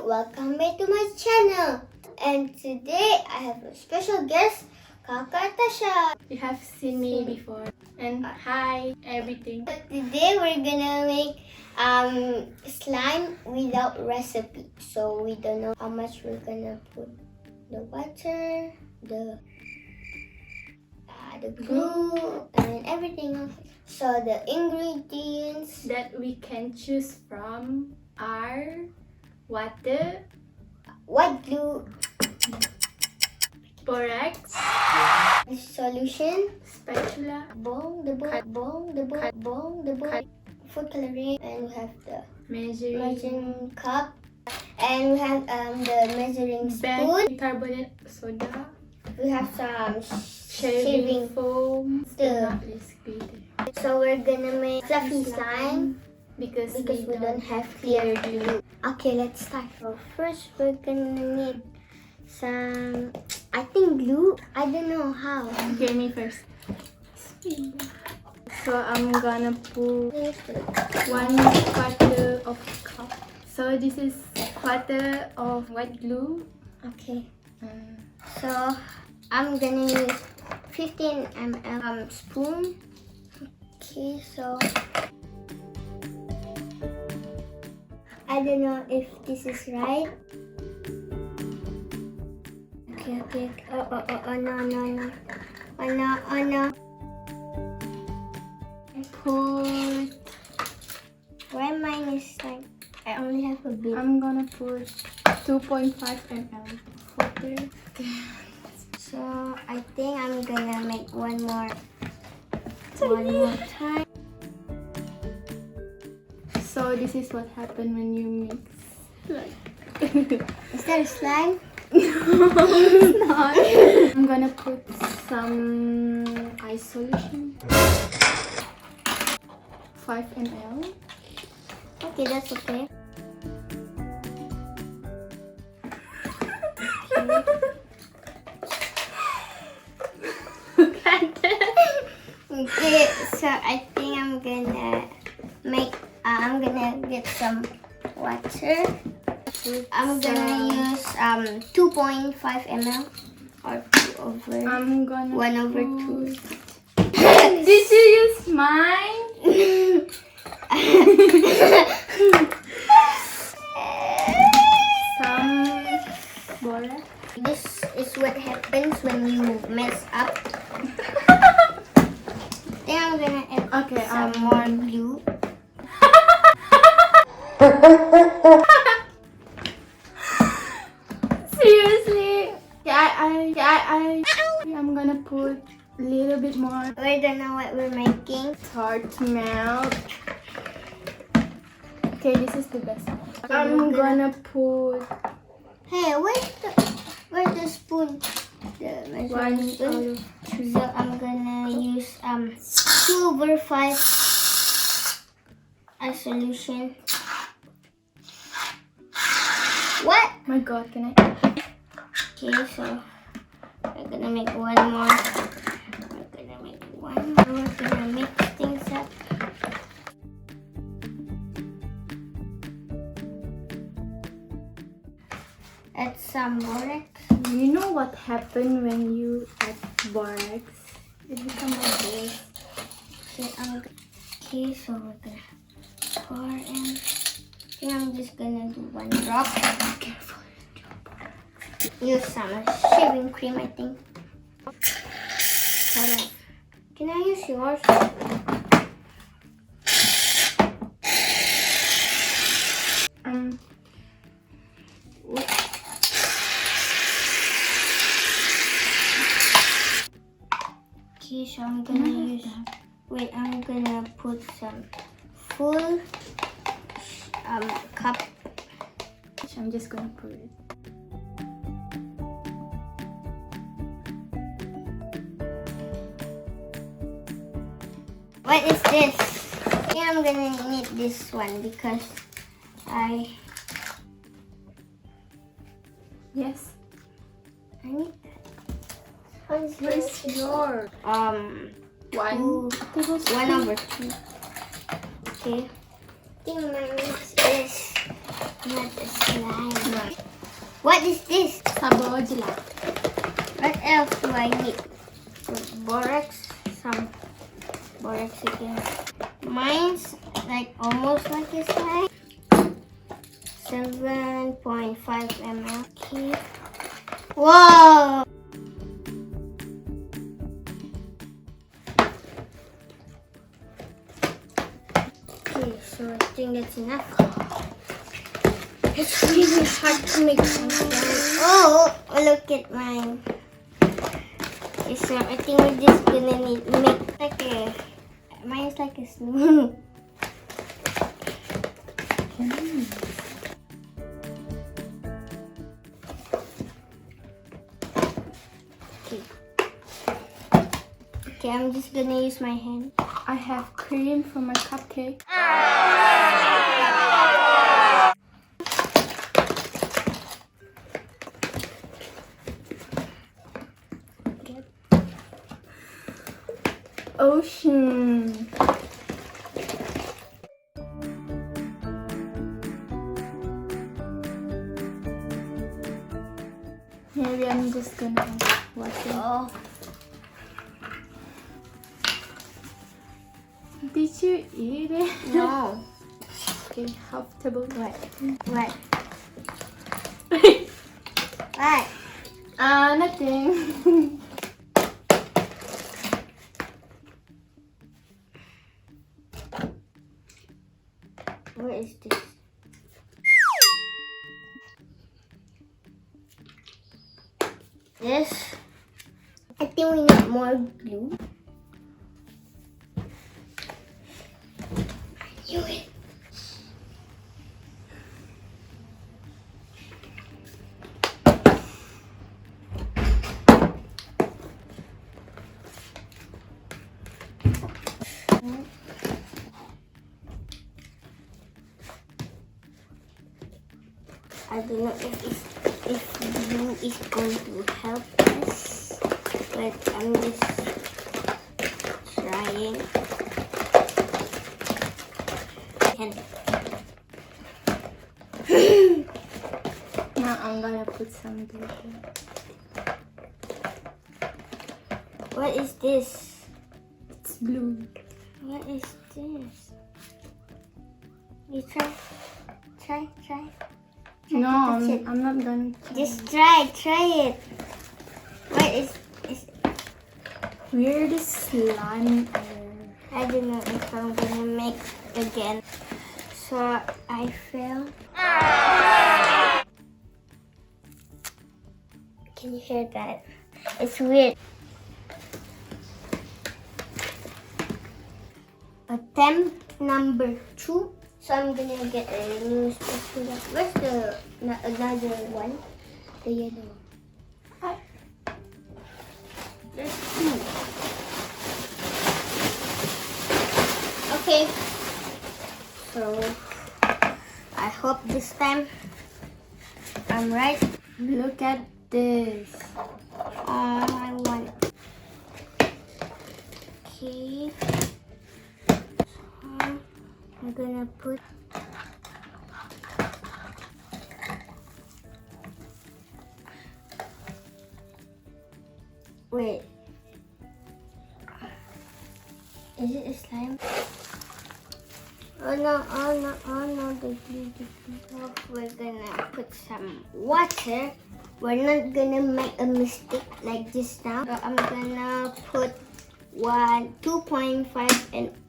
welcome back to my channel. And today I have a special guest, Kakak Tasha. You have seen me before. And hi, everything. But today we're gonna make slime without recipe. So we don't know how much we're gonna put the water, the glue, and everything else. So the ingredients That we can choose from are water, white glue, borax, solution, spatula, food coloring, and we have the measuring cup, and we have the measuring spoon. Bicarbonate soda, We have some shaving foam, The- not liquid. So we're gonna make fluffy slime because we don't have clear glue. Okay, let's start. So first we're gonna need some, I think glue. I don't know how. Okay, me first. So I'm gonna put 1/4 of cup. So this is quarter of white glue. Okay. So I'm gonna use 15 ml spoon. Okay, so I don't know if this is right. Okay. Oh no. Oh no. Put. Why mine is like, I only have a bit. I'm gonna put 2.5 ml water. So I think I'm gonna make one more time. So this is what happened when you mix. Like. Is that a slime? It's not. I'm gonna put some ice solution. 5 ml. Okay, that's okay. Okay, so I think I'm gonna get some water. I'm gonna use 2.5 ml or 2 over I'm gonna 1/2. Did you use mine? Some borax. This is what happens when you mess up. Then I'm gonna add Okay, some more glue. Seriously? I'm gonna put a little bit more. We don't know what we're making. Hard to melt. Okay, this is the best. I'm gonna put Hey, where's the spoon? The measuring 1 spoon. out of 3. So I'm gonna use 2/5 a solution. What? My God, can I? Okay, so we're gonna make one more. We're gonna mix things up. Add some borax. You know what happened when you add borax? It becomes like this. Okay, so we're gonna pour in. I think I'm just gonna do 1 drop. Careful. Use some shaving cream, I think. Hold on. Can I use yours? Okay, so I'm gonna use. Wait, I'm gonna put some full cup. I'm just gonna put it. What is this? I think I'm gonna need this one because Yes. I need that. What is Where's this? your 1/2. Okay. think mine is not a slime. What is this? Sabon gela. What else do I need? Borax, some borax again. Mine's like almost like a slime. 7.5 ml. Okay. Whoa! Okay, so I think that's enough. It's really hard to make some slime. Oh, look at mine. Okay, so I think we're just gonna make like a. Mine's like a snow. Okay, I'm just gonna use my hand. I have cream for my cupcake. Ocean. Maybe I'm just gonna watch it. Oh, Did you eat it? no. Okay, half table. What? What? What? Nothing. What is this? This? I think we need more glue. I knew it. I don't know if glue is going to help us, but I'm just trying. And Now I'm gonna put some glitter. what is this? It's blue. What is this? You try. Try. No, That's it. I'm not gonna try. Just try it. What is Weirdest slime ever. I don't know if I'm gonna make again. So I failed. Can you hear that? It's weird. Attempt number 2. So I'm gonna get a new spatula. Where's the another one? The yellow one. Hi. There's 2. Okay. So I hope this time I'm right. Look at this. I want. Okay. So I'm gonna put. Wait. Is it a slime? Oh no, the glue. Oh, we're gonna put some water. We're not gonna make a mistake like this now. So I'm gonna put 2.5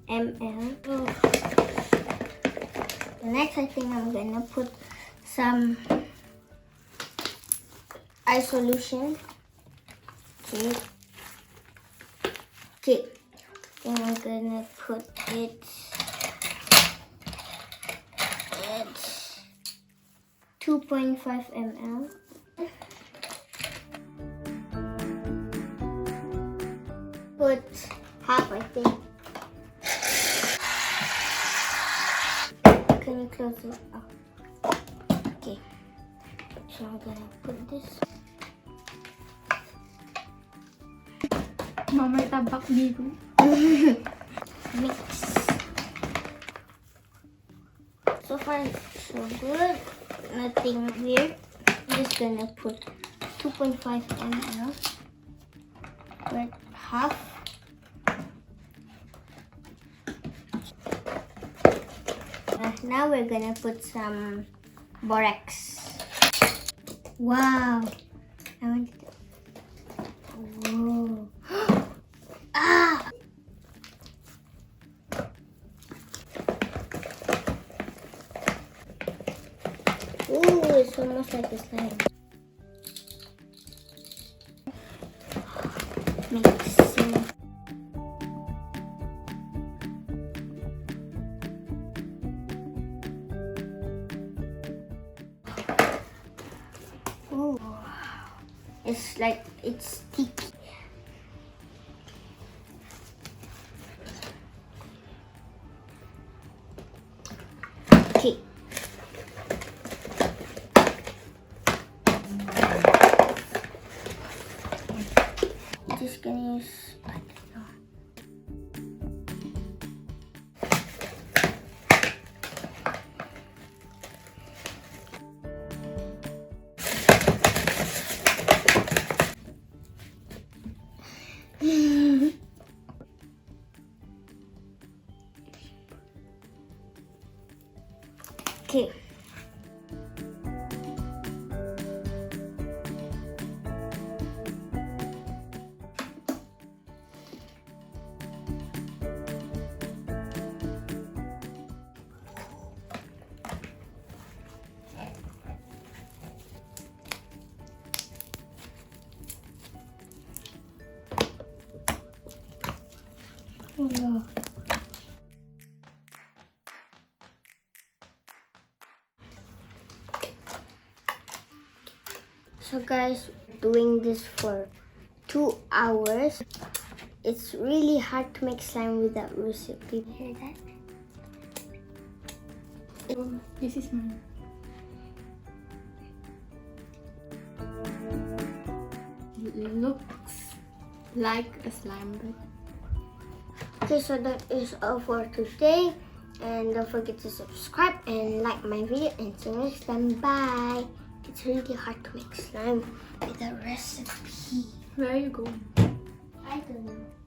ml. Oh. The next I think I'm gonna put some eye solution. Okay. And I'm gonna put it at 2.5 ml. Put half, I think. Can you close it? Oh. Okay. So I'm gonna put this. Mamay tabak biru. Mix. far so good. Nothing weird. I'm just gonna put 2.5 ml. Put half. Now we're gonna put some borax. Wow. I want to. Whoa. Ah! Ooh, it's almost like a slime. Mixing. Ooh. It's like it's sticky. Okay. Just gonna use okay. Oh no. So guys, doing this for 2 hours. It's really hard to make slime without recipe. Hear that? This is mine. It looks like a slime, but Okay, so that is all for today. And don't forget to subscribe and like my video. And see you next time. Bye. It's really hard to make slime with a recipe. where are you going? I don't know.